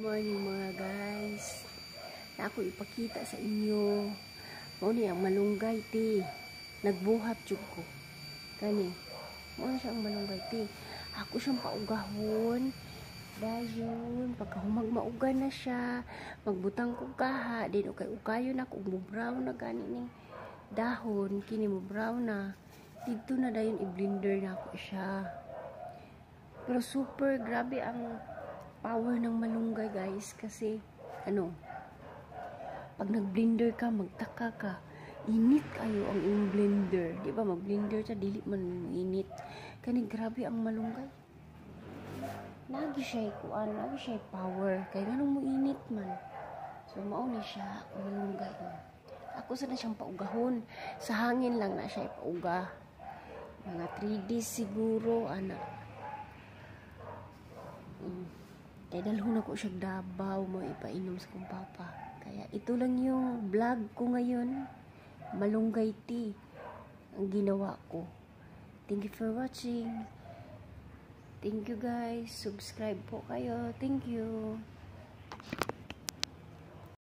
Morning mga guys. Na ako ipakita sa inyo. Mao ni ang malunggay ti. Nagbuhat jud ko. Kani. Mao siya ang malunggay ti. Ako siyang paugahon. Dayon pagkahumag maugan na siya, magbutang ko kaha, din ukay-ukayo na kung brown na gani ni dahon, kini mo brown na. Dito na dayon i-blender na ako siya. Pero super grabe ang power ng malunggay guys, kasi pag nag-blender ka, magtaka ka, init kayo ang iyong blender, di ba? Mag-blender siya, dili man init. Kani grabe ang malunggay. Lagi siya lagi siya power, kaya ganun mo init man. So mao ni siya malunggay. Ako sana siyang paugahon, sa hangin lang na siya ipauga. Mga 3 days siguro, anak. Kaya dalhon ako siya Davao mo ipainom sa kong papa. Kaya ito lang yung vlog ko ngayon. Malunggay tea ang ginawa ko. Thank you for watching. Thank you guys. Subscribe po kayo. Thank you.